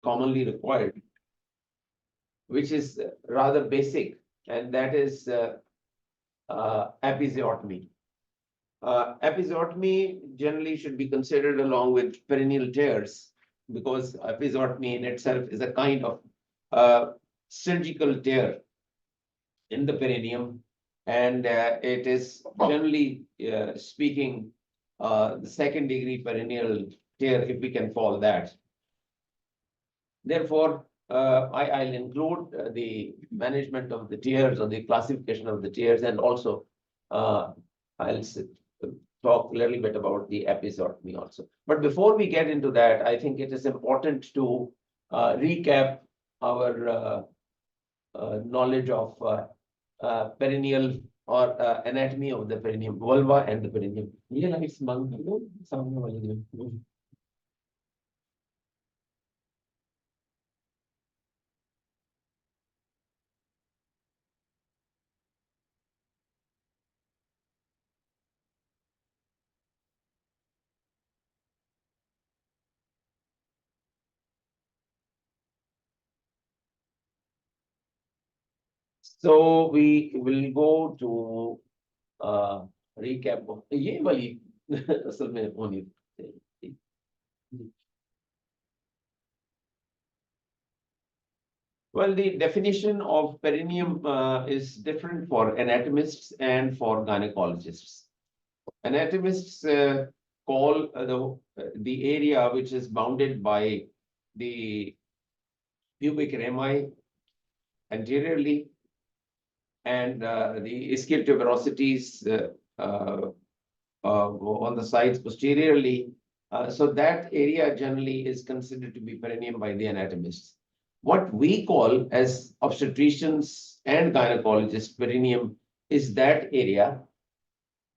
commonly required, which is rather basic, and that is episiotomy. Episiotomy generally should be considered along with perennial tears, because episiotomy in itself is a kind of surgical tear in the perineum, and it is generally speaking the second degree perennial tear, if we can call that. Therefore, I'll include the management of the tears or the classification of the tears, and also I'll talk a little bit about the episiotomy also. But before we get into that, I think it is important to recap our knowledge of perennial or anatomy of the perineum, vulva and the perineum. So we will go to recap of ये वाली असल में होनी थी. Well, the definition of perineum is different for anatomists and for gynecologists. Anatomists call the area which is bounded by the pubic rami anteriorly and the ischial tuberosities on the sides posteriorly. So that area generally is considered to be perineum by the anatomists. What we call as obstetricians and gynecologists perineum is that area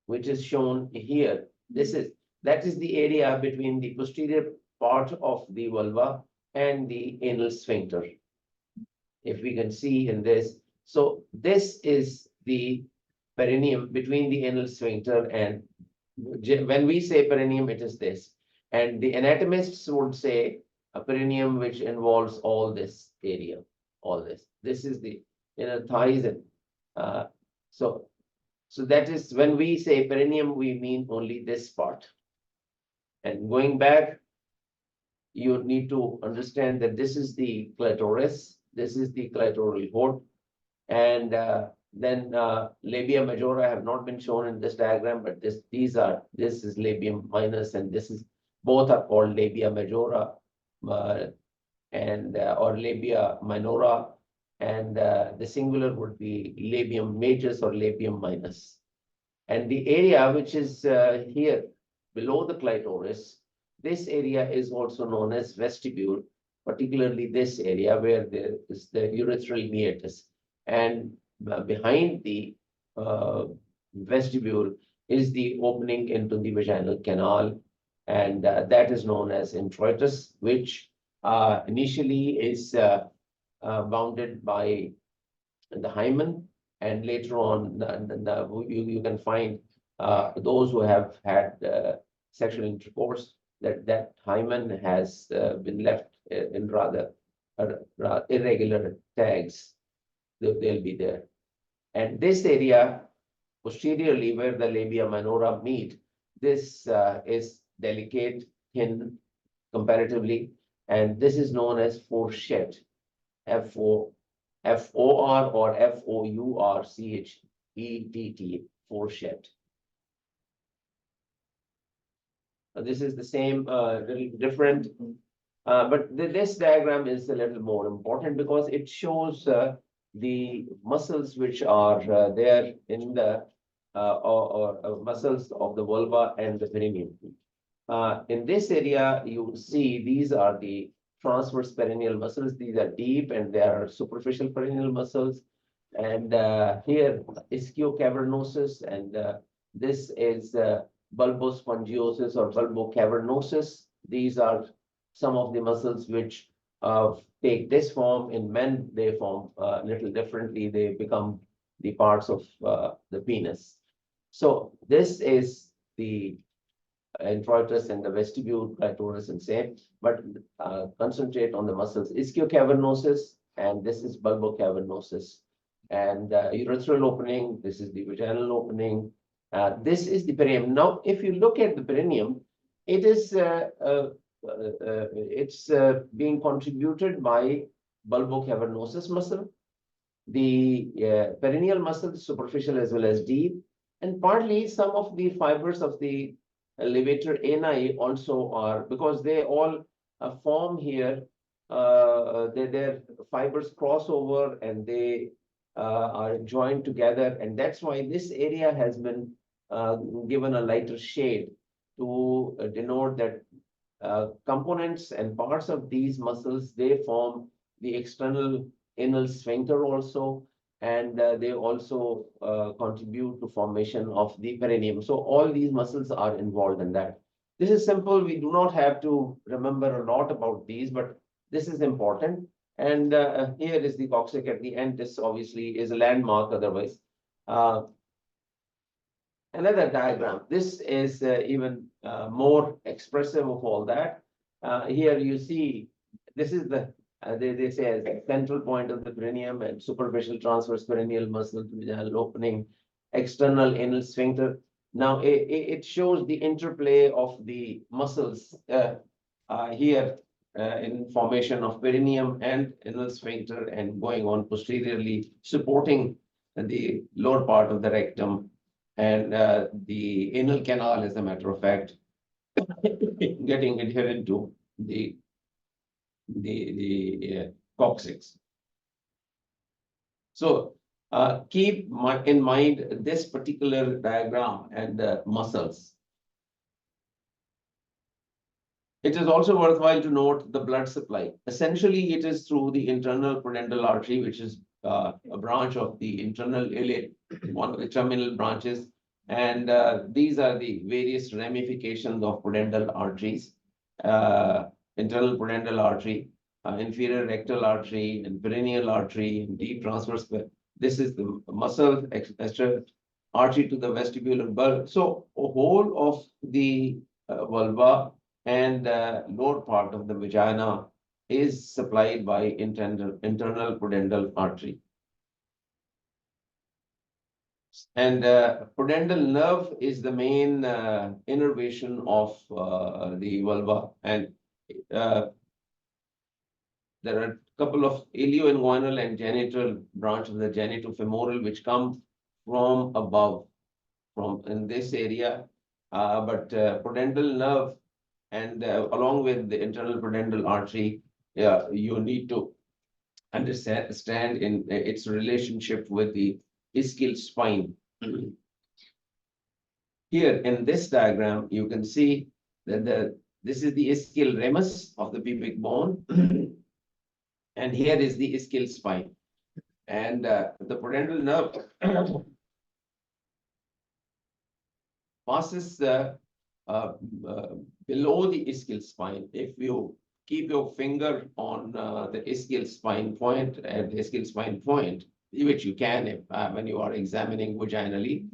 which is shown here. That is the area between the posterior part of the vulva and the anal sphincter. If we can see in this, so this is the perineum between the anal sphincter, and when we say perineum, it is this. And the anatomists would say a perineum which involves all this area, all this. This is the inner thighs, and so that is when we say perineum, we mean only this part. And going back, you need to understand that this is the clitoris, this is the clitoral hood, and then labia majora have not been shown in this diagram, but this is labium minus, and this is, both are called labia majora and or labia minora, and the singular would be labium majus or labium minus. And the area which is here below the clitoris, this area is also known as vestibule, particularly this area where there is the urethral meatus. And behind the vestibule is the opening into the vaginal canal, and that is known as introitus, which initially is bounded by the hymen, and later on you can find those who have had sexual intercourse, that hymen has been left in rather irregular tags. They'll be there. And this area posteriorly where the labia minora meet, this is delicate, thin comparatively, and this is known as fourchette, F-O-R or F-O-U-R-C-H-E-T-T, fourchette. This is the same, little different, but this diagram is a little more important because it shows the muscles which are there in the muscles of the vulva and the perineum. In this area, you see these are the transverse perineal muscles. These are deep and they are superficial perineal muscles. And here ischiocavernosus, and this is bulbospongiosus or bulbocavernosus. These are some of the muscles which take this form. In men, they form a little differently. They become the parts of the penis. So this is the introitus and the vestibule, clitoris, and same, but concentrate on the muscles. Ischiocavernosus, and this is bulbocavernosus. And urethral opening, this is the vaginal opening. This is the perineum. Now, if you look at the perineum, it is being contributed by bulbocavernosus muscle, the perineal muscle, superficial as well as deep, and partly some of the fibers of the levator ani also are, because they all form here, their fibers cross over and they are joined together, and that's why this area has been given a lighter shade to denote that components and parts of these muscles, they form the external anal sphincter also, and they also contribute to formation of the perineum. So all these muscles are involved in that. This is simple. We do not have to remember a lot about these, but this is important. And here is the coccyx at the end. This obviously is a landmark otherwise. Another diagram. This is even more expressive of all that. Here you see, this is the, they say as the central point of the perineum and superficial transverse perineal muscle to vaginal opening, external anal sphincter. Now it shows the interplay of the muscles here in formation of perineum and anal sphincter and going on posteriorly, supporting the lower part of the rectum and the anal canal, as a matter of fact, getting adherent to the coccyx. So keep in mind this particular diagram and muscles. It is also worthwhile to note the blood supply. Essentially, it is through the internal pudendal artery, which is a branch of the internal iliac, one of the terminal branches. And these are the various ramifications of pudendal arteries. Internal pudendal artery, inferior rectal artery, and perennial artery, and deep transverse. This is the muscle, extra artery to the vestibular bulb. So a whole of the vulva and lower part of the vagina is supplied by internal pudendal artery. And pudendal nerve is the main innervation of the vulva, and there are a couple of ilioinguinal and genital branch of the genitofemoral which come from above, from in this area, but pudendal nerve and along with the internal pudendal artery, you need to understand in its relationship with the ischial spine. Here in this diagram, you can see that this is the ischial ramus of the pubic bone, and here is the ischial spine. And the pudendal nerve passes below the ischial spine. If you keep your finger on the ischial spine point, at the ischial spine point, which you can if, when you are examining vaginally,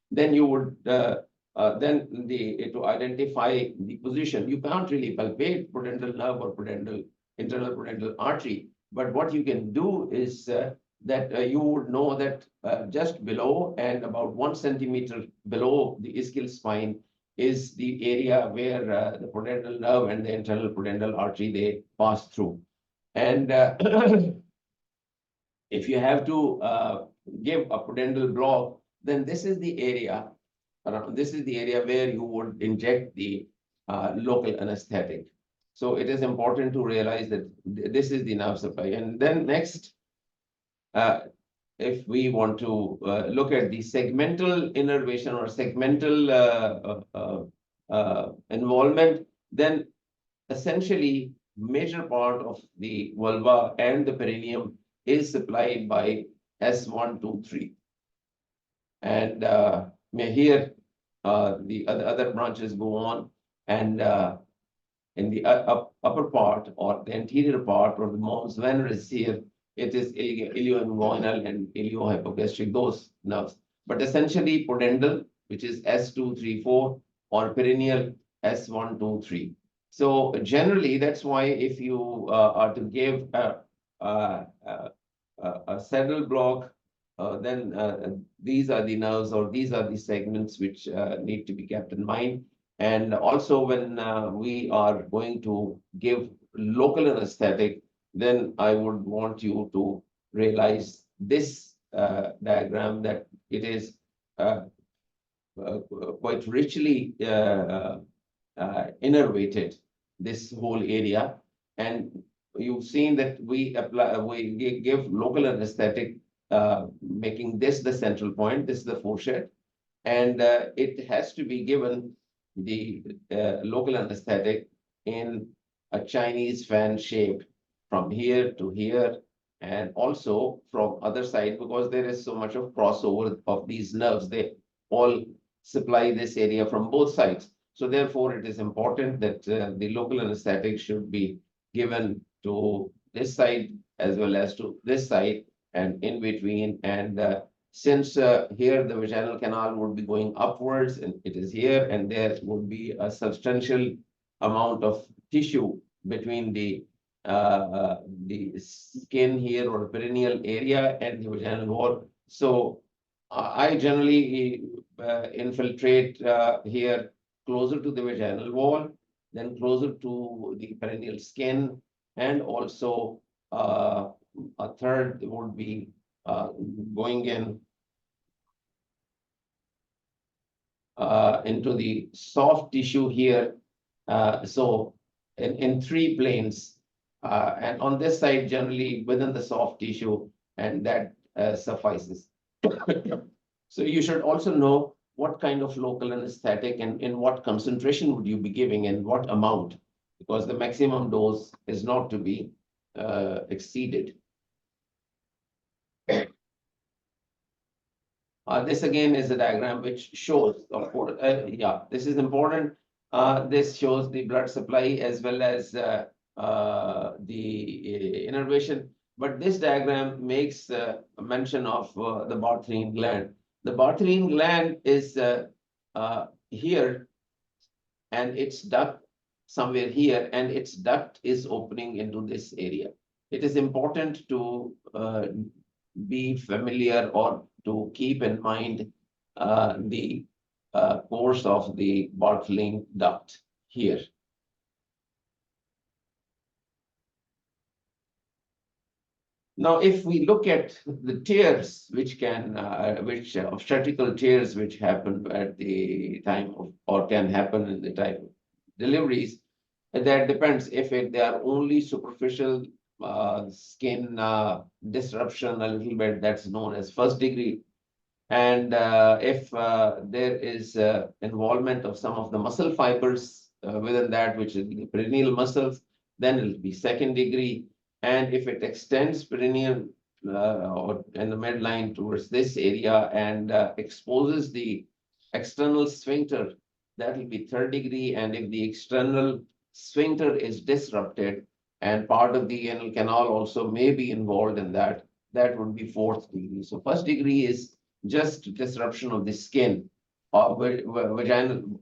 then you would to identify the position. You can't really palpate pudendal nerve or internal pudendal artery, but what you can do is that you would know that just below and about 1 centimeter below the ischial spine is the area where the pudendal nerve and the internal pudendal artery, they pass through. And if you have to give a pudendal block, then this is the area, this is the area where you would inject the local anesthetic. So it is important to realize that this is the nerve supply. And then next, if we want to look at the segmental innervation or segmental involvement, then essentially major part of the vulva and the perineum is supplied by S1, 2, 3. And here the other branches go on, and in the upper part or the anterior part or the mons veneris here, it is ilioinguinal and iliohypogastric, those nerves. But essentially pudendal, which is S2, 3, 4, or perineal, S1, 2, 3. So generally, that's why if you are to give a saddle block, then these are the nerves or these are the segments which need to be kept in mind. And also when we are going to give local anesthetic, then I would want you to realize this diagram, that it is quite richly innervated, this whole area. And you've seen that we give local anesthetic, making this the central point, this is the foreshed, and it has to be given the local anesthetic in a Chinese fan shape from here to here, and also from other side, because there is so much of crossover of these nerves. They all supply this area from both sides. So therefore, it is important that the local anesthetic should be given to this side as well as to this side and in between. And since here the vaginal canal would be going upwards, and it is here, and there would be a substantial amount of tissue between the skin here or perineal area and the vaginal wall. So I generally infiltrate here closer to the vaginal wall, then closer to the perineal skin, and also a third would be going in into the soft tissue here. So in three planes, and on this side generally within the soft tissue, and that suffices. So you should also know what kind of local anesthetic and in what concentration would you be giving and what amount, because the maximum dose is not to be exceeded. This again is a diagram which shows, of course, this is important. This shows the blood supply as well as the innervation. But this diagram makes mention of the Bartholin gland. The Bartholin gland is here, and its duct somewhere here, and its duct is opening into this area. It is important to be familiar or to keep in mind the course of the Bartholin duct here. Now, if we look at the tears, which obstetrical tears which happen at the time of, or can happen in the time of deliveries, that depends if they are only superficial skin disruption a little bit, that's known as first degree. And if there is involvement of some of the muscle fibers within that, which is the perineal muscles, then it will be second degree. And if it extends perineum or in the midline towards this area and exposes the external sphincter, that will be third degree. And if the external sphincter is disrupted and part of the anal canal also may be involved in that, that would be fourth degree. So first degree is just disruption of the skin or vaginal.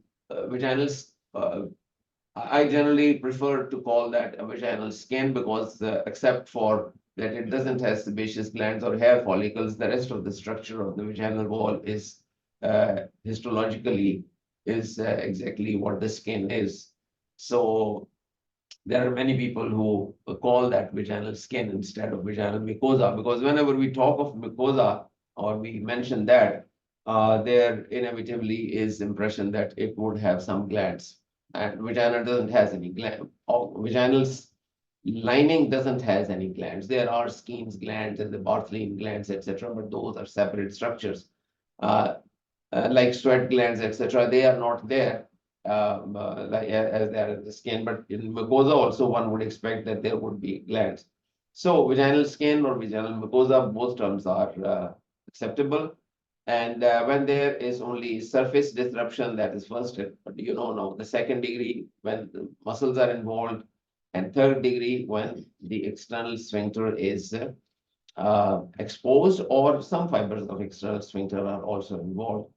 I generally prefer to call that a vaginal skin because except for that it doesn't have sebaceous glands or hair follicles, the rest of the structure of the vaginal wall is histologically is exactly what the skin is. So there are many people who call that vaginal skin instead of vaginal mucosa, because whenever we talk of mucosa or we mention that, there inevitably is impression that it would have some glands. And vagina doesn't has any gland. Vaginal lining doesn't has any glands. There are Skene's glands and the Bartholin glands, etc., but those are separate structures. Like sweat glands, etc., they are not there like as they are in the skin. But in mucosa also, one would expect that there would be glands. So vaginal skin or vaginal mucosa, both terms are acceptable. And when there is only surface disruption, that is first, but now the second degree when the muscles are involved, and third degree when the external sphincter is exposed or some fibers of external sphincter are also involved.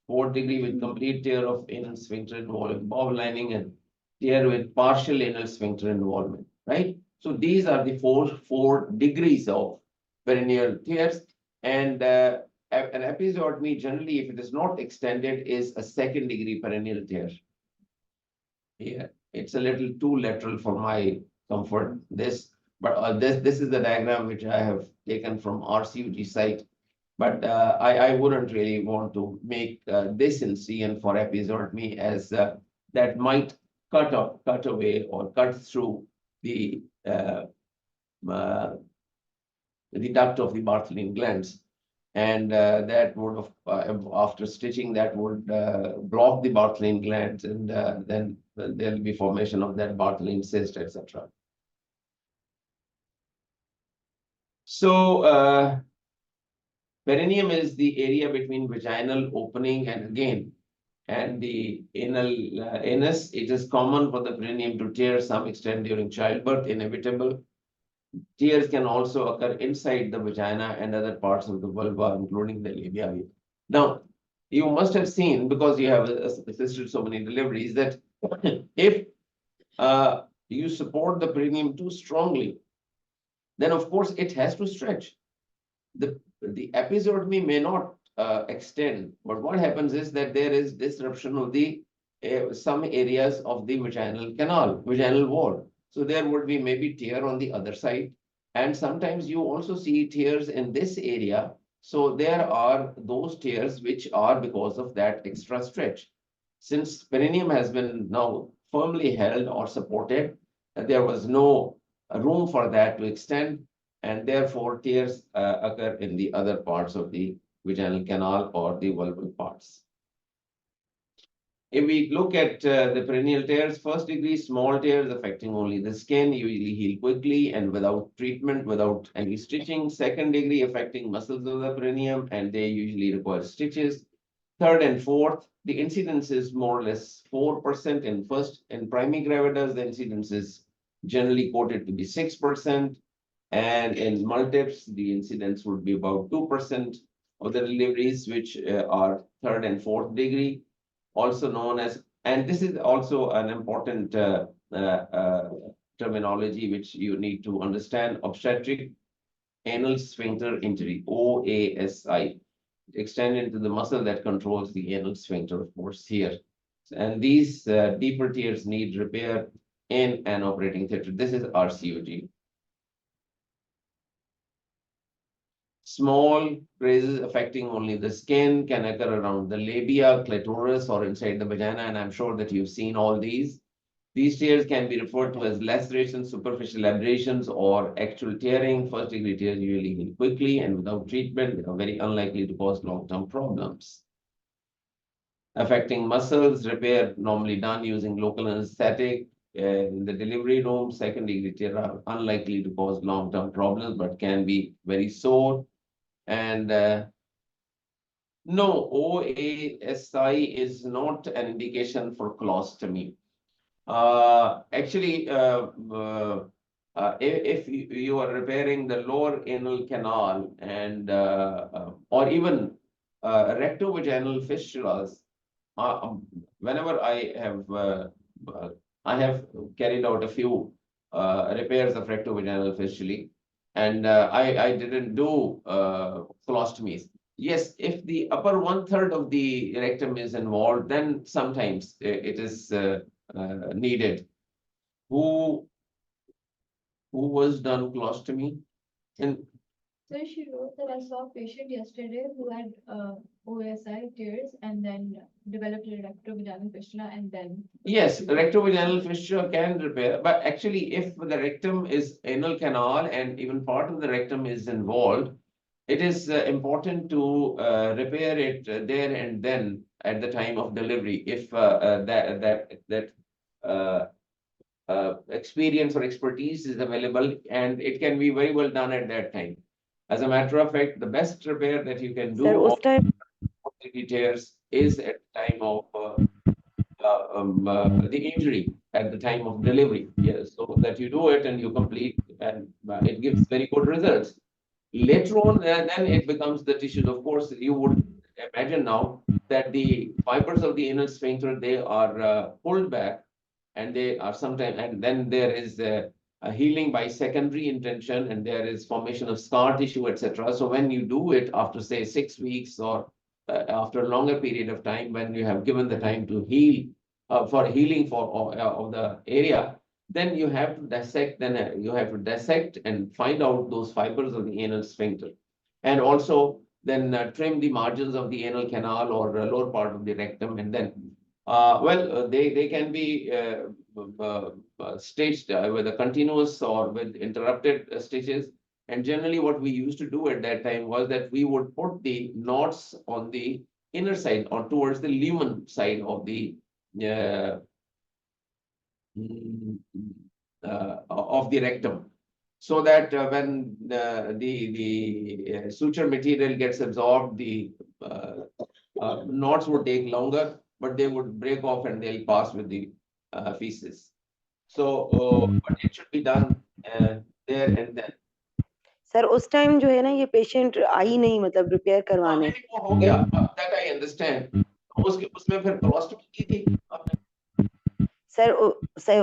4th degree with complete tear of anal sphincter involving bulb lining, and tear with partial anal sphincter involvement, right? So these are the four degrees of perennial tears, and an episiotomy generally, if it is not extended, is a 2nd degree perennial tear. Here, it's a little too lateral for my comfort. But this is the diagram which I have taken from RCUG site. But I wouldn't really want to make this in CN for episiotomy, as that might cut away or cut through the duct of the Bartholin glands, and that would after stitching, that would block the Bartholin glands, and then there'll be formation of that Bartholin cyst, etc. So perineum is the area between vaginal opening and the anal anus. It is common for the perineum to tear some extent during childbirth, inevitable. Tears can also occur inside the vagina and other parts of the vulva, including the labia. Now, you must have seen, because you have assisted so many deliveries, that if you support the perineum too strongly, then of course it has to stretch. The episiotomy may not extend, but what happens is that there is disruption of the some areas of the vaginal wall. So there would be maybe tear on the other side, and sometimes you also see tears in this area. So there are those tears which are because of that extra stretch. Since perineum has been now firmly held or supported, there was no room for that to extend, and therefore tears occur in the other parts of the vaginal canal or the vulval parts. If we look at the perennial tears, 1st degree, small tears affecting only the skin, usually heal quickly and without treatment, without any stitching. 2nd degree, affecting muscles of the perineum, and they usually require stitches. 3rd and 4th, the incidence is more or less 4%. In primigravidas, the incidence is generally quoted to be 6%. And in multiples, the incidence would be about 2% of the deliveries, which are 3rd and 4th degree, also known as, and this is also an important terminology which you need to understand, obstetric anal sphincter injury, OASI, extended into the muscle that controls the anal sphincter, of course, here. And these deeper tears need repair in an operating theater. This is RCOG. Small grazes affecting only the skin can occur around the labia, clitoris, or inside the vagina, and I'm sure that you've seen all these. These tears can be referred to as lacerations, superficial abrasions, or actual tearing. 1st degree tears usually heal quickly and without treatment. They are very unlikely to cause long-term problems. Affecting muscles, repair normally done using local anesthetic. In the delivery room, 2nd degree tears are unlikely to cause long-term problems, but can be very sore. And no, OASI is not an indication for colostomy. Actually, if you are repairing the lower anal canal and or even rectovaginal fistulas, whenever I have carried out a few repairs of rectovaginal fistulae, and I didn't do colostomies. Yes, if the upper 1/3 of the rectum is involved, then sometimes it is needed. Who was done colostomy? And So she wrote that I saw a patient yesterday who had OSI tears and then developed a rectovaginal fistula and then. yes, rectovaginal fistula can repair, but actually, if the rectum is anal canal and even part of the rectum is involved, it is important to repair it there and then at the time of delivery, if that experience or expertise is available, and it can be very well done at that time. As a matter of fact, the best repair that you can do of tears is at the time of the injury, at the time of delivery. Yes, so that you do it and you complete, and it gives very good results. Later on, then it becomes the tissues. Of course, you would imagine now that the fibers of the anal sphincter, they are pulled back, and they are sometimes, and then there is a healing by secondary intention, and there is formation of scar tissue, etc. So when you do it after, say, 6 weeks, or after a longer period of time, when you have given the time to heal, for healing of the area, then you have to dissect. Then you have to dissect and find out those fibers of the anal sphincter, and also then trim the margins of the anal canal, or lower part of the rectum, and then they can be stitched with a continuous or with interrupted stitches. And generally, what we used to do at that time was that we would put the knots on the inner side, or towards the lumen side of the uh, mm, rectum, so that when the suture material gets absorbed, the knots would take longer, but they would break off and they'll pass with the feces. So, but it should be done there and then. Sir उस time जो है ना ये patient आई नहीं मतलब repair करवाने maybe वो हो गया, that I understand. उसमें फिर कोलोस्टोमी की थी आपने? सर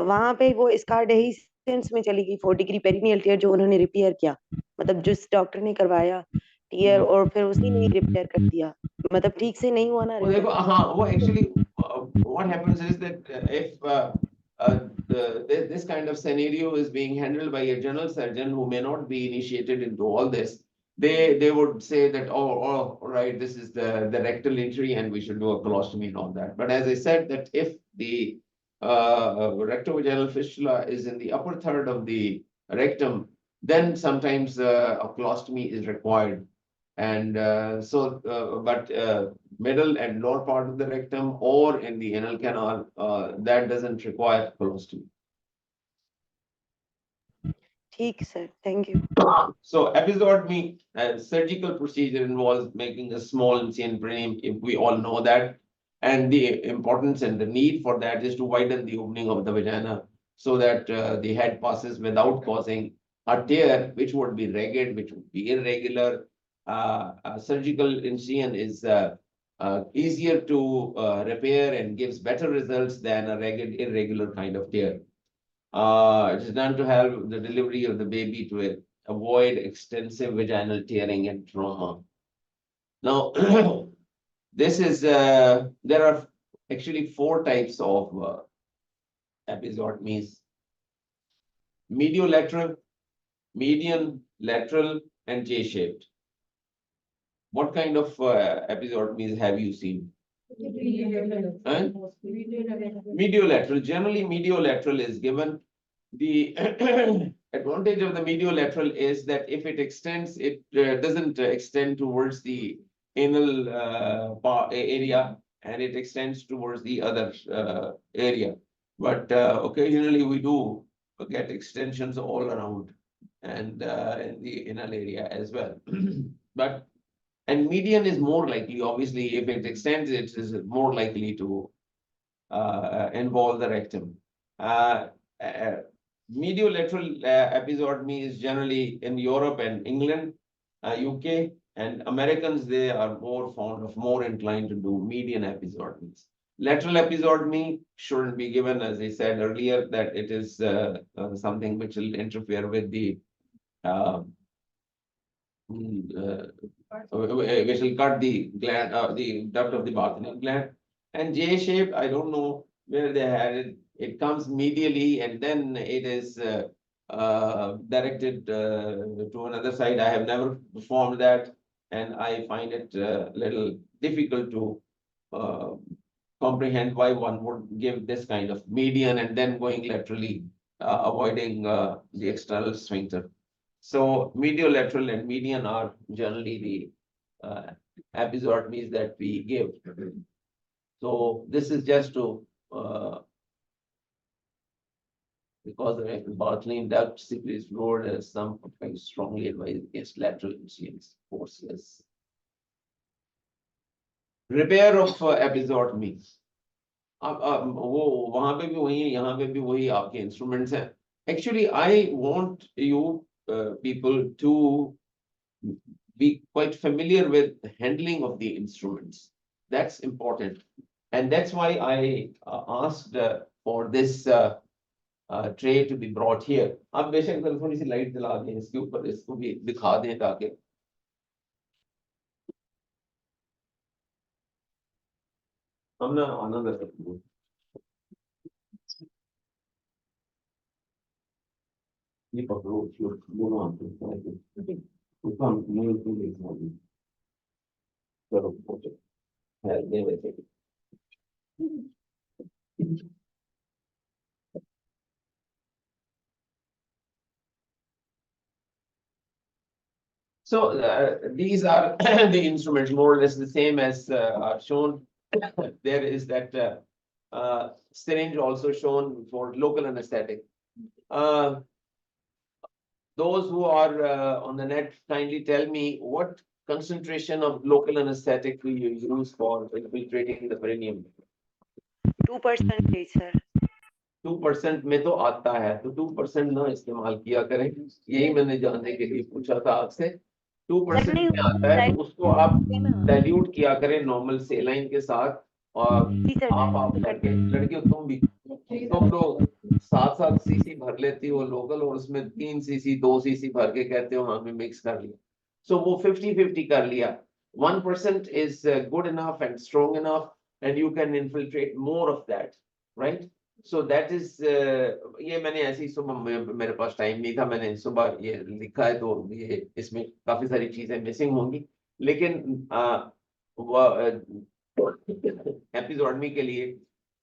वहां पे वो स्कार डेहिसेंस में चली गई 4 डिग्री पेरिनियल टियर जो उन्होंने रिपेयर किया, मतलब जिस डॉक्टर ने करवाया टियर और फिर उसी ने रिपेयर कर दिया, मतलब ठीक से नहीं हुआ ना वो देखो, हाँ, वो actually what happens is that if this kind of scenario is being handled by a general surgeon who may not be initiated into all this, they would say that, oh, right, this is the rectal injury and we should do a colostomy and all that. But as I said, that if the rectovaginal fistula is in the upper third of the rectum, then sometimes a colostomy is required. And but middle and lower part of the rectum or in the anal canal, that doesn't require colostomy. ठीक sir, thank you. So episiotomy, surgical procedure, involves making a small incision perineum, if we all know that. And the importance and the need for that is to widen the opening of the vagina, so that the head passes without causing a tear, which would be ragged, which would be irregular. Surgical incision is easier to repair and gives better results than a ragged, irregular kind of tear. It is done to help the delivery of the baby to avoid extensive vaginal tearing and trauma. Now, this is there are actually 4 types of episiotomies: mediolateral, median, lateral, and J-shaped. What kind of episiotomies have you seen? Huh? Mediolateral. Generally, mediolateral is given. The advantage of the mediolateral is that if it extends, it doesn't extend towards the anal area, and it extends towards the other area. But occasionally we do get extensions all around, and in the anal area as well. And median is more likely, obviously, if it extends, it is more likely to involve the rectum. Mediolateral episiotomy is generally in Europe and England, UK, and Americans, they are more inclined to do median episiotomies. Lateral episiotomy shouldn't be given, as I said earlier, that it is something which will interfere with the which will cut the gland, the duct of the Bartholin gland. And J-shaped, I don't know where they had it. It comes medially, and then it is directed to another side. I have never performed that, and I find it a little difficult to comprehend why one would give this kind of median and then going laterally, avoiding the external sphincter. So mediolateral and median are generally the episiotomies that we give. So this is just to because the Bartholin duct secretes fluid, as some strongly advise against lateral incisions forces. Repair of episiotomy. वो वहां पे भी वही है, यहाँ पे भी वही आपके instruments हैं. Actually, I want you people to be quite familiar with handling of the instruments. That's important. And that's why I asked for this tray to be brought here. आप बेशक अगर थोड़ी सी लाइट जला दें इसके ऊपर, इसको भी दिखा दें ताकि हम ना आनंद कर सकते. ये पकड़ो, दोनों आते हैं. चलो, ओके. है, ये वैसे. So these are the instruments, more or less the same as are shown. There is that syringe also shown for local anesthetic. Those who are on the net, kindly tell me what concentration of local anesthetic do you use for infiltrating the perineum? 2% sir. 2% में तो आता है, तो 2% ना इस्तेमाल किया करें. यही मैंने जानने के लिए पूछा था आपसे. 2% में आता है, तो उसको आप डाइल्यूट किया करें नॉर्मल सेलाइन के साथ. और आप करके लड़कियों तुम लोग 7 सीसी भर लेती हो लोकल, और उसमें 3 सीसी 2 सीसी भर के कहते हो हमें मिक्स कर लिया. सो वो 50-50 कर लिया. 1% is good enough and strong enough, and you can infiltrate more of that, right? So that is ये मैंने ऐसी सुबह मेरे पास टाइम नहीं था, मैंने सुबह ये लिखा है, तो ये इसमें काफी सारी चीजें मिसिंग होंगी. लेकिन एपिजोडमी के लिए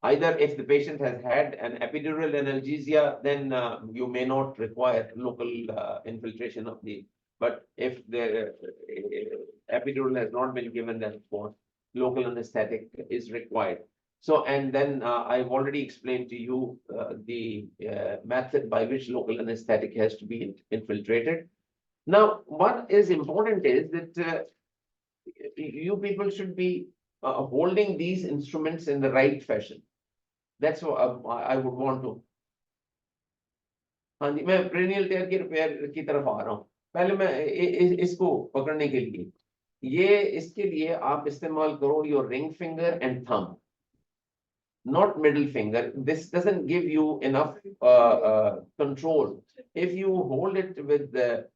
either if the patient has had an epidural analgesia, then you may not require local infiltration of the. But if the epidural has not been given, then of course local anesthetic is required. So, and then I've already explained to you the method by which local anesthetic has to be infiltrated. Now, what is important is that you people should be holding these instruments in the right fashion. That's what I would want to. हाँ जी, मैं perennial टेयर की repair की तरफ आ रहा हूँ. पहले मैं इसको पकड़ने के लिए, ये इसके लिए आप इस्तेमाल करो your ring finger and thumb, not middle finger. This doesn't give you enough control. If you hold it with the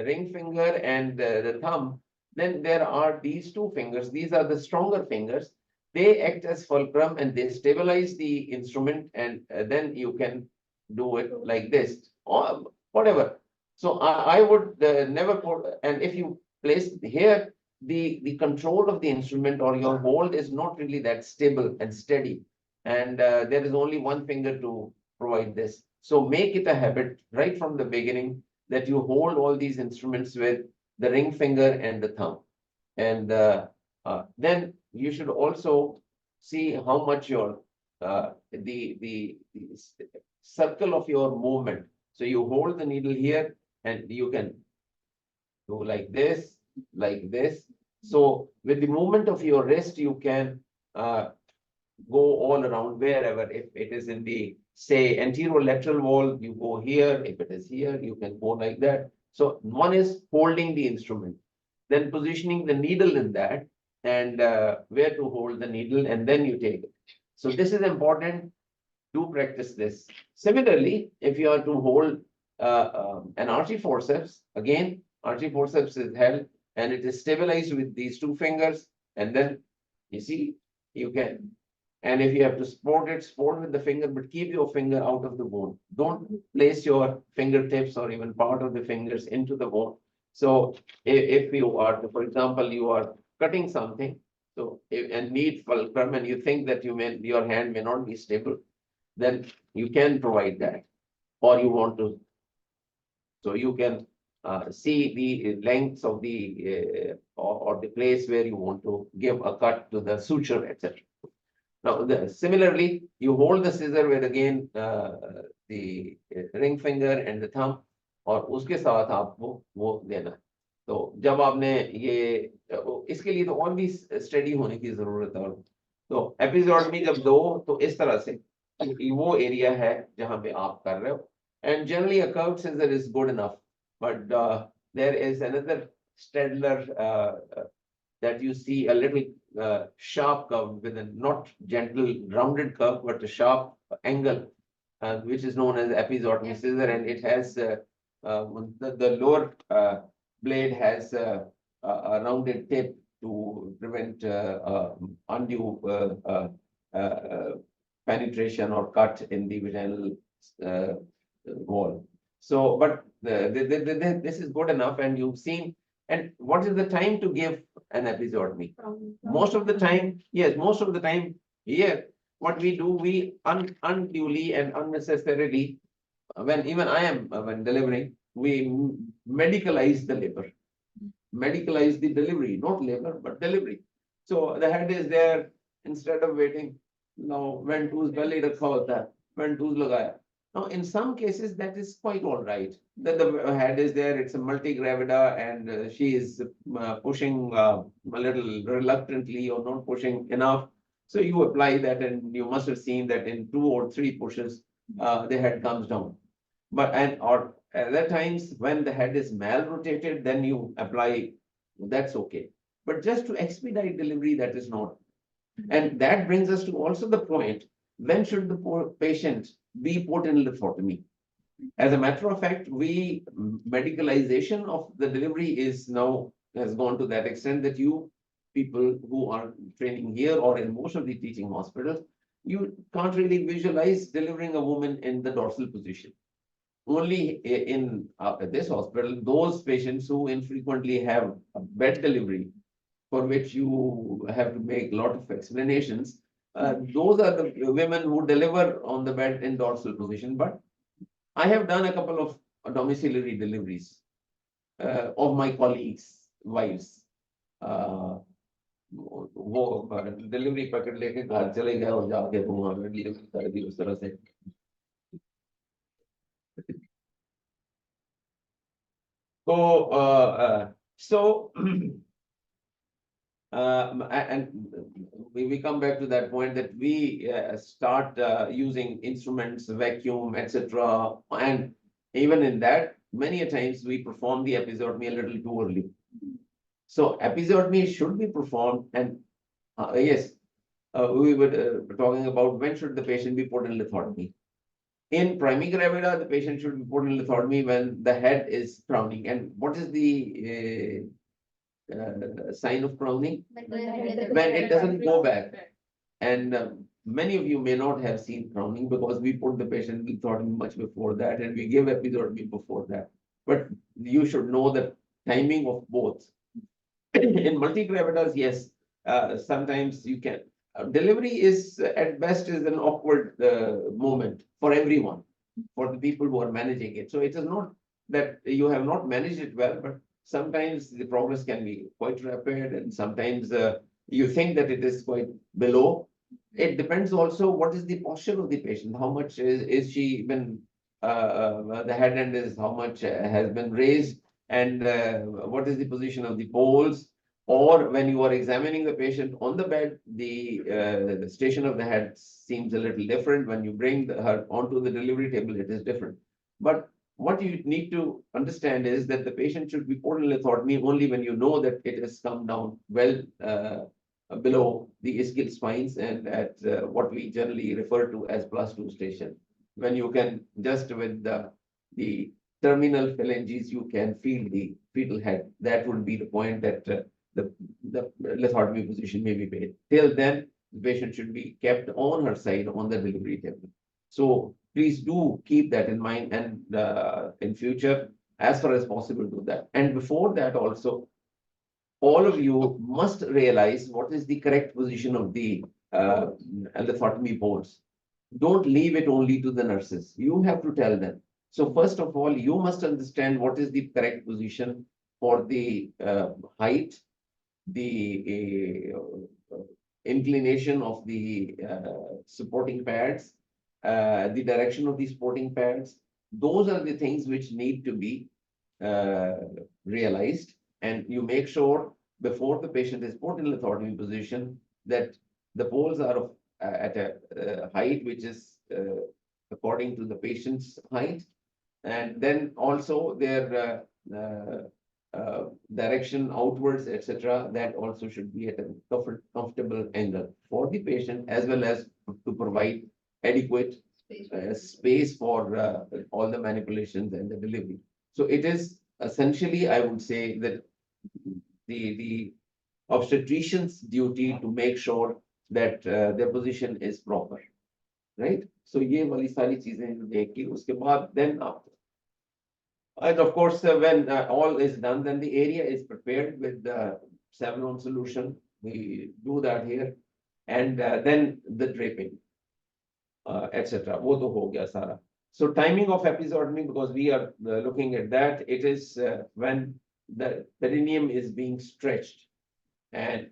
ring finger and the thumb, then there are these two fingers. These are the stronger fingers. They act as fulcrum and they stabilize the instrument, and then you can do it like this or whatever. So I would never put, and if you place here, the control of the instrument or your hold is not really that stable and steady, and there is only one finger to provide this. So make it a habit right from the beginning that you hold all these instruments with the ring finger and the thumb, and then you should also see how much your the circle of your movement. So you hold the needle here and you can go like this, like this. So with the movement of your wrist, you can go all around wherever. If it is in the, say, anterolateral wall, you go here. If it is here, you can go like that. So one is holding the instrument, then positioning the needle in that, and where to hold the needle, and then you take it. So this is important. Do practice this. Similarly, if you are to hold an artery forceps, again, artery forceps is held and it is stabilized with these two fingers, and then you see, you can. And if you have to support it, support with the finger, but keep your finger out of the bone. Don't place your fingertips or even part of the fingers into the bone. So if you are, for example, you are cutting something, so and need fulcrum, and you think that your hand may not be stable, then you can provide that, or you want to. So you can see the lengths of the or the place where you want to give a cut to the suture, etc. Now, similarly, you hold the scissor with again the ring finger and the thumb, और उसके साथ आपको वो देना है. तो जब आपने ये, इसके लिए तो और भी स्टडी होने की जरूरत है. तो एपिसोडमी जब दो, तो इस तरह से वो एरिया है जहां पे आप कर रहे हो, and generally a curved scissor is good enough, but there is another Stedler, that you see a little sharp curve with a not gentle rounded curve, but a sharp angle, which is known as episiotomy scissor, and it has the lower blade has a rounded tip to prevent undue penetration or cut in the vaginal wall. So, but this is good enough, and you've seen. And what is the time to give an episiotomy? Most of the time, yes, most of the time, here, what we do, we unduly and unnecessarily, when even I am when delivering, we medicalize the labor, medicalize the delivery, not labor, but delivery. So the head is there instead of waiting. Now, when tooth belly rakha hota hai, when tooth lagaya. Now, in some cases, that is quite all right. Then the head is there, it's a multigravida, and she is pushing a little reluctantly or not pushing enough. So you apply that, and you must have seen that in 2 or 3 pushes, the head comes down. But or other times when the head is mal-rotated, then you apply, that's okay. But just to expedite delivery, that is not. And that brings us to also the point, when should the patient be put in lithotomy? As a matter of fact, medicalization of the delivery is now has gone to that extent that you people who are training here or in most of the teaching hospitals, you can't really visualize delivering a woman in the dorsal position. Only in this hospital, those patients who infrequently have a bed delivery, for which you have to make a lot of explanations, those are the women who deliver on the bed in dorsal position. But I have done a couple of domiciliary deliveries of my colleagues' wives. वो delivery packet लेके घर चले गए और जाके वहां पे delivery कर दी उस तरह से. So and we come back to that point that we start using instruments, vacuum, etc. And even in that, many a times we perform the episiotomy a little too early. So episiotomy should be performed, and yes, we were talking about when should the patient be put in lithotomy. In primigravida, the patient should be put in lithotomy when the head is crowning. And what is the sign of crowning? When it doesn't go back. And many of you may not have seen crowning because we put the patient in lithotomy much before that, and we give episiotomy before that. But you should know the timing of both. In multigravidas, yes, sometimes you can. Delivery is at best is an awkward moment for everyone, for the people who are managing it. So it is not that you have not managed it well, but sometimes the progress can be quite rapid, and sometimes you think that it is quite below. It depends also what is the posture of the patient. How much is she been the head end is how much has been raised, and what is the position of the poles. Or when you are examining the patient on the bed, the station of the head seems a little different. When you bring her onto the delivery table, it is different. But what you need to understand is that the patient should be put in lithotomy only when you know that it has come down well below the ischial spines and at what we generally refer to as +2 station. When you can just with the terminal phalanges, you can feel the fetal head. That would be the point that the lithotomy position may be made. Till then, the patient should be kept on her side on the delivery table. So please do keep that in mind, and in future, as far as possible, do that. And before that also, all of you must realize what is the correct position of the lithotomy poles. Don't leave it only to the nurses. You have to tell them. So first of all, you must understand what is the correct position for the height, the inclination of the supporting pads, the direction of the supporting pads. Those are the things which need to be realized, and you make sure before the patient is put in lithotomy position that the poles are of, at a height which is according to the patient's height, and then also their direction outwards, etc., that also should be at a comfortable angle for the patient as well as to provide adequate space for all the manipulations and the delivery. So it is essentially, I would say that the obstetrician's duty to make sure that their position is proper, right? So ये वाली सारी चीजें देख के उसके बाद then after. And of course, when all is done, then the area is prepared with the Savlon solution. We do that here, and then the draping, etc. वो तो हो गया सारा. So timing of episiotomy, because we are looking at that, it is when the perineum is being stretched, and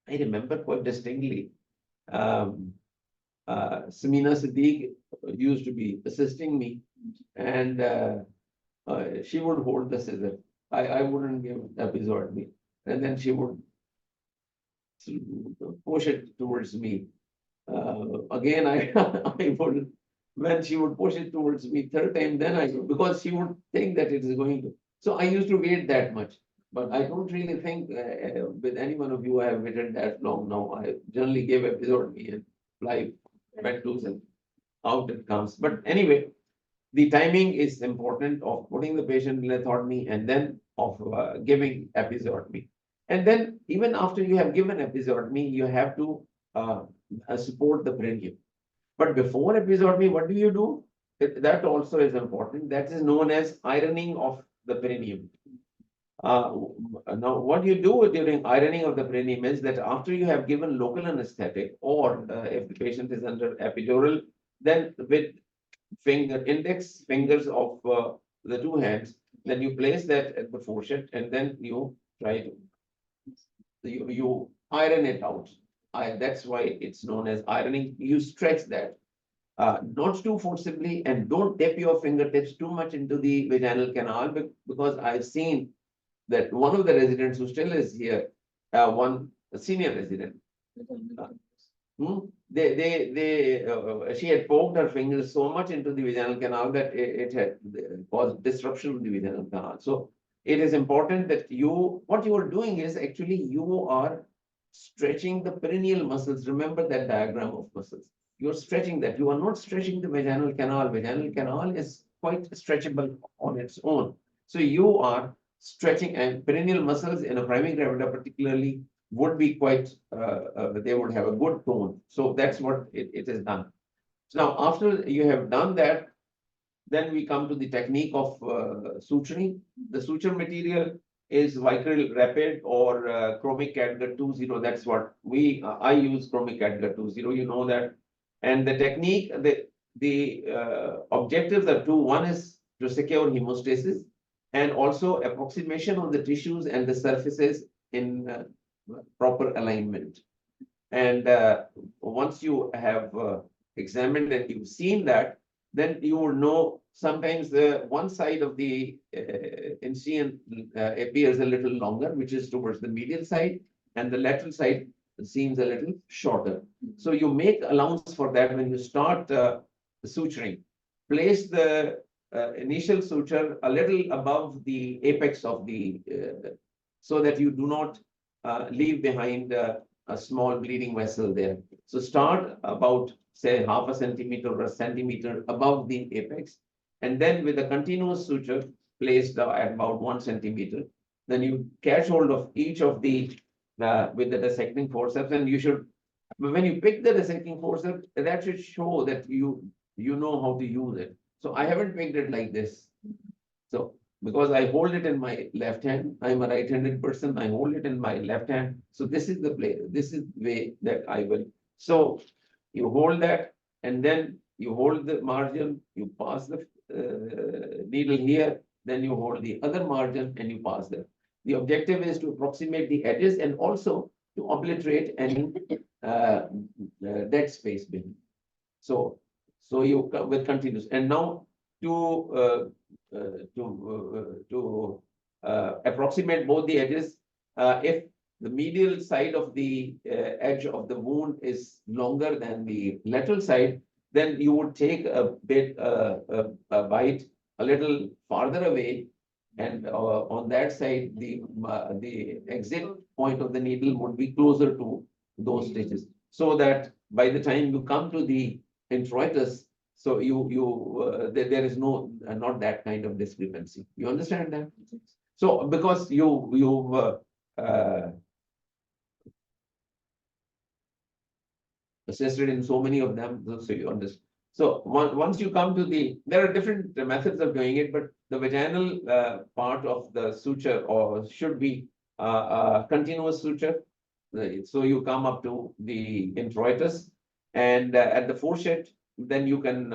I remember quite distinctly. Samina Siddiq used to be assisting me, and she would hold the scissor. I wouldn't give episiotomy, and then she would push it towards me. Again, I wouldn't. When she would push it towards me third time, then I would, because she would think that it is going to. So I used to wait that much, but I don't really think with any one of you I have waited that long now. I generally give episiotomy and fly back loose and out it comes. But anyway, the timing is important of putting the patient in lithotomy and then of giving episiotomy. And then even after you have given episiotomy, you have to support the perineum. But before episiotomy, what do you do? That also is important. That is known as ironing of the perineum. Now, what you do during ironing of the perineum is that after you have given local anesthetic, or if the patient is under epidural, then with index fingers of the two hands, then you place that at the fourchette, and then you try to you iron it out. That's why it's known as ironing. You stretch that. Not too forcibly, and don't dip your fingertips too much into the vaginal canal, because I've seen that one of the residents who still is here, one senior resident, she had poked her fingers so much into the vaginal canal that it had caused disruption of the vaginal canal. So it is important that what you are doing is actually you are stretching the perineal muscles. Remember that diagram of muscles. You're stretching that. You are not stretching the vaginal canal. Vaginal canal is quite stretchable on its own. So you are stretching, and perineal muscles in a primary gravida particularly would be quite, they would have a good tone. So that's what it is done. So now after you have done that, then we come to the technique of suturing. The suture material is Vicryl Rapid or chromic Cadger 20. That's what I use, chromic Cadger 20, you know that. And the technique, the objectives are two. One is to secure hemostasis, and also approximation of the tissues and the surfaces in proper alignment. And once you have examined and you've seen that, then you will know sometimes the one side of the incision appears a little longer, which is towards the medial side, and the lateral side seems a little shorter. So you make allowance for that when you start suturing. Place the initial suture a little above the apex of the, so that you do not leave behind a small bleeding vessel there. So start about, say, half a centimeter or a centimeter above the apex, and then with a continuous suture placed at about 1 centimeter, then you catch hold of each of the with the dissecting forceps, and you should, when you pick the dissecting forceps, that should show that you know how to use it. So I haven't picked it like this. So because I hold it in my left hand, I'm a right-handed person, I hold it in my left hand. So this is the play, this is the way that I will. So you hold that, and then you hold the margin, you pass the needle here, then you hold the other margin and you pass that. The objective is to approximate the edges and also to obliterate any dead space behind. So you with continuous. And now to approximate both the edges, if the medial side of the edge of the wound is longer than the lateral side, then you would take a bit a bite a little farther away And on that side, the exit point of the needle would be closer to those stitches, so that by the time you come to the introitus, so there is not that kind of discrepancy. You understand that? So because you've assisted in so many of them, so you understand. So once you come to there are different methods of doing it, but the vaginal part of the suture or should be continuous suture. So you come up to the introitus, and at the fourchette, then you can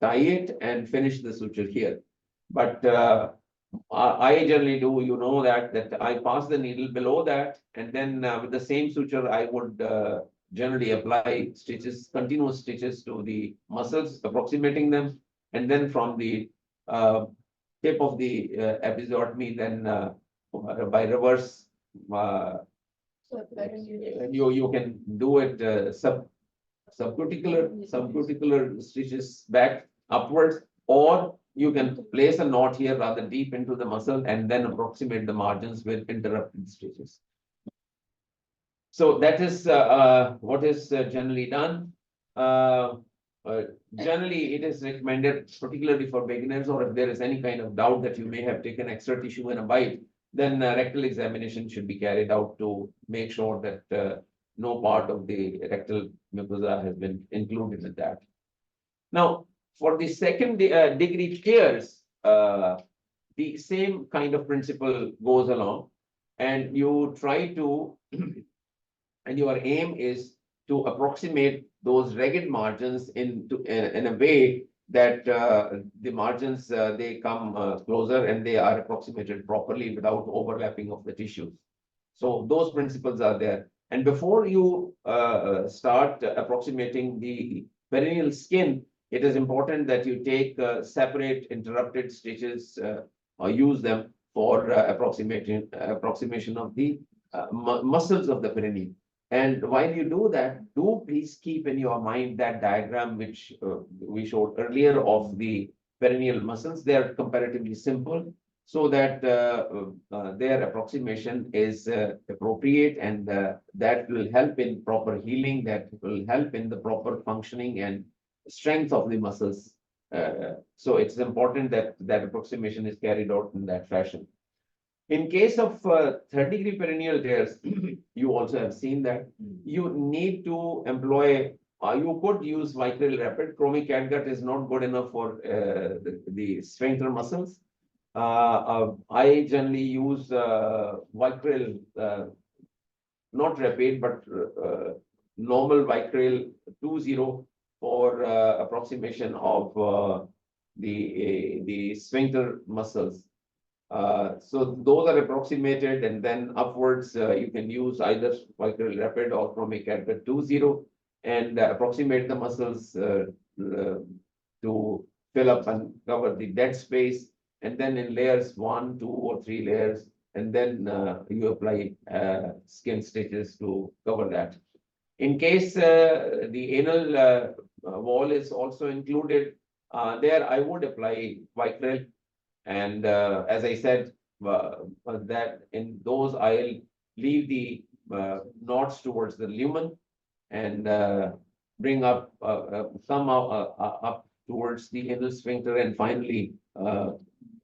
tie it and finish the suture here. But I generally do, that I pass the needle below that, and then with the same suture, I would generally apply stitches, continuous stitches to the muscles, approximating them, and then from the tip of the episiotomy, then by reverse, So you can do it subcuticular stitches back upwards, or you can place a knot here rather deep into the muscle and then approximate the margins with interrupted stitches. So that is what is generally done. Generally, it is recommended, particularly for beginners, or if there is any kind of doubt that you may have taken extra tissue in a bite, then rectal examination should be carried out to make sure that no part of the rectal mucosa has been included in that. Now, for the second degree tears, the same kind of principle goes along, and you try to, and your aim is to approximate those ragged margins in a way that the margins they come closer and they are approximated properly without overlapping of the tissues. So those principles are there. And before you start approximating the perineal skin, it is important that you take separate interrupted stitches or use them for approximation of the muscles of the perineum. And while you do that, do please keep in your mind that diagram which we showed earlier of the perineal muscles. They are comparatively simple, so that their approximation is appropriate, and that will help in proper healing, that will help in the proper functioning and strength of the muscles. So it's important that that approximation is carried out in that fashion. In case of third-degree perennial tears, you also have seen that you need to employ, you could use vicryl rapid. Chromic catgut is not good enough for the sphincter muscles. I generally use vicryl, not rapid, but normal vicryl 2.0 for approximation of the sphincter muscles. So those are approximated, and then upwards you can use either vicryl rapid or chromic catgut 2.0 and approximate the muscles to fill up and cover the dead space, and then in layers 1, 2, or 3 layers, and then you apply skin stitches to cover that. In case the anal wall is also included, there I would apply vicryl. And as I said, that in those I'll leave the knots towards the lumen and bring up some up towards the anal sphincter, and finally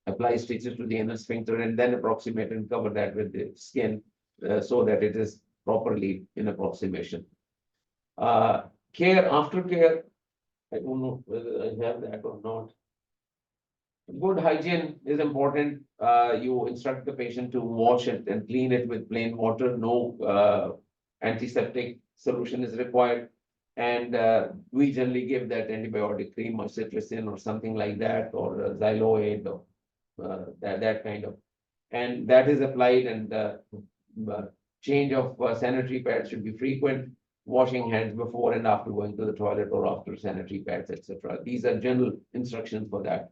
apply stitches to the anal sphincter, and then approximate and cover that with the skin so that it is properly in approximation. Aftercare, I don't know whether I have that or not. Good hygiene is important. You instruct the patient to wash it and clean it with plain water. No antiseptic solution is required. And we generally give that antibiotic cream or cetirizine or something like that, or xyloid or that kind of. And that is applied, and change of sanitary pads should be frequent. Washing hands before and after going to the toilet or after sanitary pads, etc. These are general instructions for that.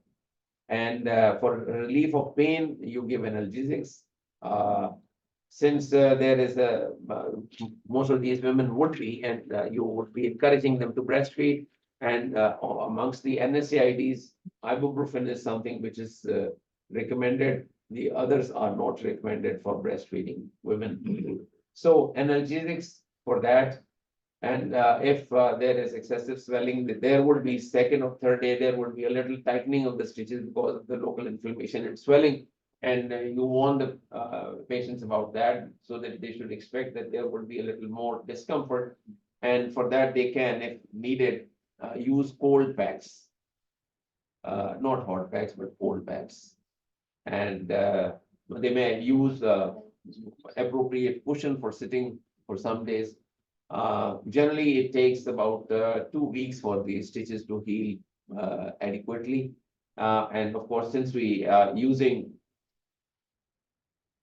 And for relief of pain, you give analgesics. Since there is most of these women would be, and you would be encouraging them to breastfeed. And amongst the NSAIDs, ibuprofen is something which is recommended. The others are not recommended for breastfeeding women. So analgesics for that. And if there is excessive swelling, there would be second or third day, there would be a little tightening of the stitches because of the local inflammation and swelling. And you warn the patients about that so that they should expect that there would be a little more discomfort. And for that, they can, if needed, use cold packs. Not hot packs, but cold packs. And they may use appropriate cushion for sitting for some days. Generally, it takes about 2 weeks for the stitches to heal adequately. And of course, since we are using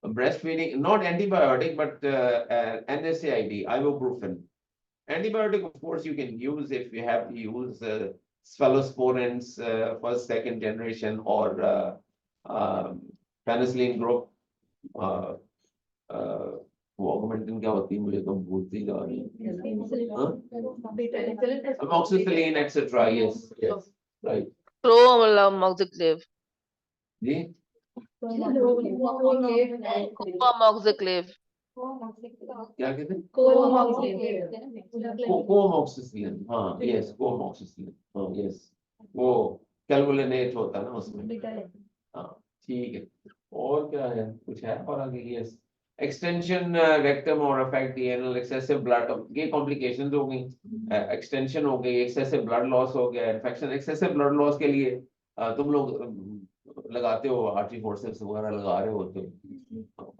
breastfeeding, not antibiotic, but NSAID, ibuprofen. Antibiotic, of course, you can use if you have to use cephalosporins, first, second generation, or penicillin group. वो augmentin क्या होती है मुझे तो भूलती जा रही है amoxicillin etc. Yes, yes, right. Amoxicillin. जी Amoxicillin. क्या कहते हैं co-amoxicillin हाँ yes co-amoxicillin हाँ yes वो कैलकुलेट होता है ना उसमें हाँ ठीक है और क्या है कुछ है और आगे yes extension rectum or affect the anal excessive blood ये complications हो गई extension हो गई excessive blood loss हो गया infection excessive blood loss के लिए तुम लोग लगाते हो आर्टरी फोर्सेप्स वगैरह लगा रहे होते हो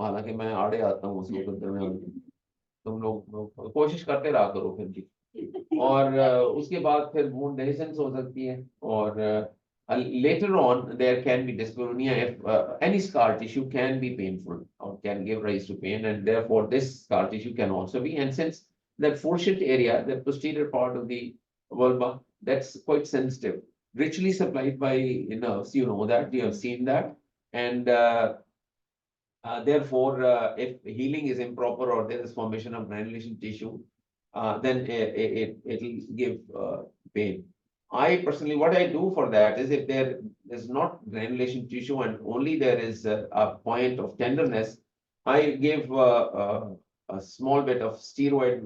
हालांकि मैं आड़े आता हूँ उसको तुम लोग कोशिश करते रहा करो फिर भी और उसके बाद फिर वुंड डेhiscence हो सकती है और later on, there can be dyspareunia if any scar tissue can be painful or can give rise to pain, and therefore this scar tissue can also be. And since that foreshoot area, the posterior part of the vulva, that's quite sensitive, richly supplied by nerves. You know that, you have seen that, and therefore, if healing is improper or there is formation of granulation tissue, then it'll give pain. I personally, what I do for that is if there is not granulation tissue and only there is a point of tenderness, I give a small bit of steroid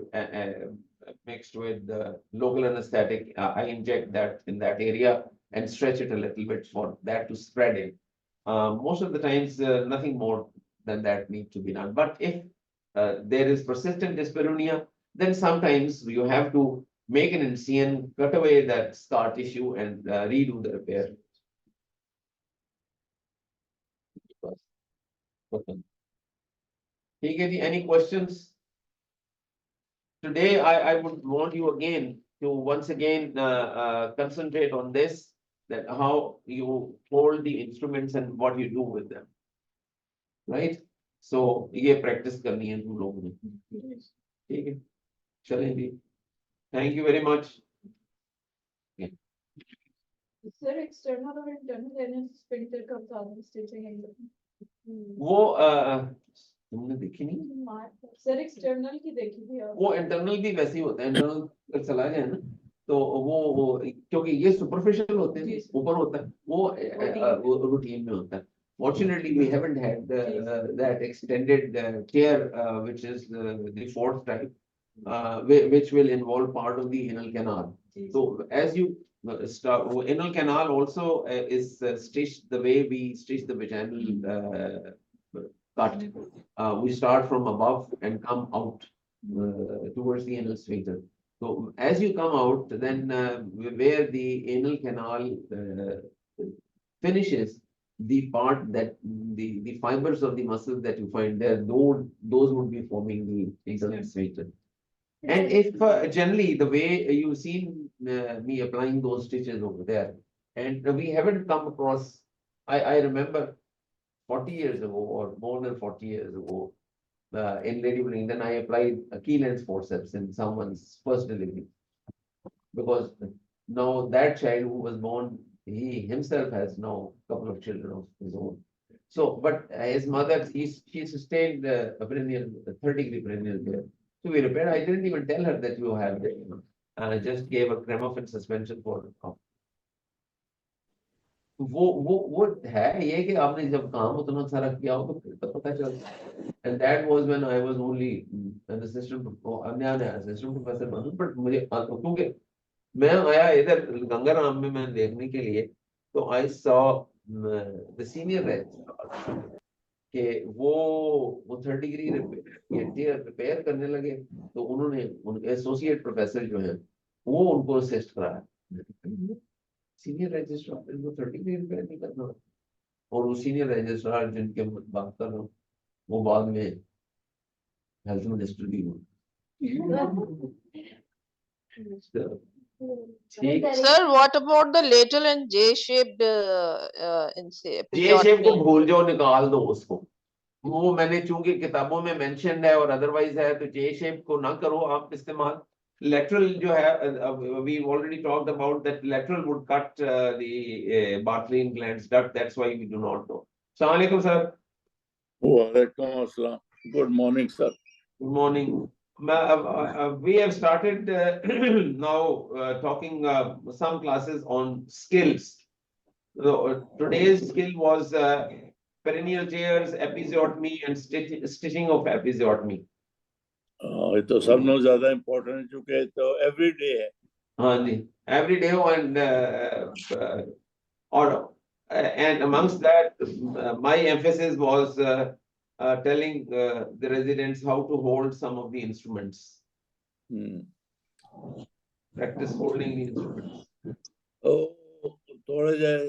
mixed with local anesthetic. I inject that in that area and stretch it a little bit for that to spread in. Most of the times, nothing more than that needs to be done. But if there is persistent dyspareunia, then sometimes you have to make an incision, cut away that scar tissue and redo the repair. Okay. Any questions? Today, I would want you again to once again concentrate on this, that how you hold the instruments and what you do with them. Right? So, ये practice करनी है तुम लोगों ने. ठीक है, चलें जी. Thank you very much. Yeah. Sir, external or internal anal sphincter comes out of stitching. वो तुमने देखी नहीं? सर एक्सटर्नल की देखी थी वो इंटरनल भी वैसे ही होता है. इंटरनल चला जाए ना तो वो क्योंकि ये सुपरफिशियल होते हैं, ऊपर होता है, वो रूटीन में होता है. Fortunately, we haven't had that extended tear, which is the fourth type, which will involve part of the anal canal. So as you start, anal canal also is stitched the way we stitch the vaginal cut. We start from above and come out towards the anal sphincter. So as you come out, then where the anal canal finishes, the part that the fibers of the muscles that you find there, those would be forming the internal sphincter. And if generally the way you've seen me applying those stitches over there, and we haven't come across, I remember 40 years ago or more than 40 years ago, in Lady Bling, then I applied a key lens forceps in someone's first delivery. Because now that child who was born, he himself has now a couple of children of his own. So, but his mother, she sustained a perennial, 30-degree perennial tear. So we repaired. I didn't even tell her that you have it. I just gave a cremophene suspension for वो है ये कि आपने जब काम उतना सारा किया हो तो फिर तो पता चलता है। And that was when I was only an assistant, नया assistant professor बना, but मुझे क्योंकि मैं आया इधर गंगाराम में मैं देखने के लिए, तो I saw the senior registrar कि वो 3rd डिग्री रिपेयर करने लगे, तो उन्होंने उनके एसोसिएट प्रोफेसर जो हैं वो उनको असिस्ट कराया। सीनियर रजिस्ट्रार वो 3rd डिग्री रिपेयर नहीं करना, और वो सीनियर रजिस्ट्रार जिनके बात कर रहा हूँ वो बाद में हेल्थ मिनिस्टर भी हुए। ठीक है। Sir, what about the lateral and J-shaped J shape को episiotomy? भूल जाओ, निकाल दो उसको, वो मैंने चूंकि किताबों में मेंशन्ड है और अदरवाइज है, तो J शेप को ना करो आप इस्तेमाल। लेटरल जो है, we already talked about that lateral would cut the Bartholin glands duct, that's why we do not know. अस्सलाम वालेकुम सर। वालेकुम अस्सलाम, good morning sir. Good morning. We have started now talking some classes on skills. So, today's skill was perennial tears, episiotomy, and stitching of episiotomy. ये तो सब में ज्यादा इम्पोर्टेंट चुके तो एवरी डे है। हाँ जी, every day and amongst that, my emphasis was telling the residents how to hold some of the instruments. Practice holding the instruments. थोड़ा जाए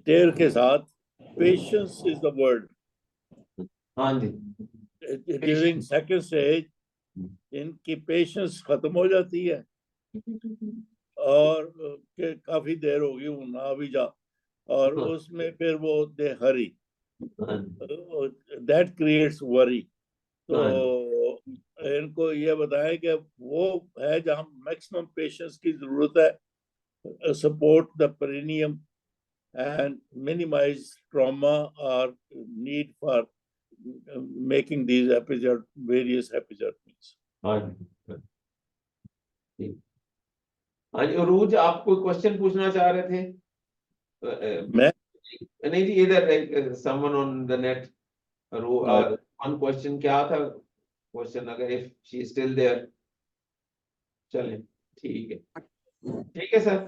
टेर के साथ पेशेंस इज द वर्ड। हाँ जी, ड्यूरिंग सेकंड स्टेज इनकी patience खत्म हो जाती है और काफी देर होगी वो ना भी जा, और उसमें फिर वो दे हरी, दैट क्रिएट्स वरी। तो इनको ये बताएं कि वो है जहाँ मैक्सिमम पेशेंस की जरूरत है, support the perineum and minimize trauma or need for making these various episiotomies. हाँ जी, अरूज आप कोई क्वेश्चन पूछना चाह रहे थे? मैं नहीं जी, इधर someone on the net, one question क्या था क्वेश्चन, अगर if she is still there, चलें ठीक है sir,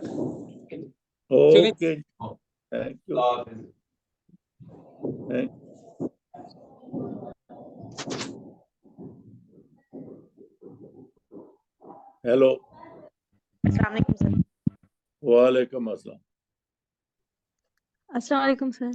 okay, thank you. Hello, अस्सलाम वालेकुम सर। वालेकुम अस्सलाम। अस्सलाम वालेकुम सर।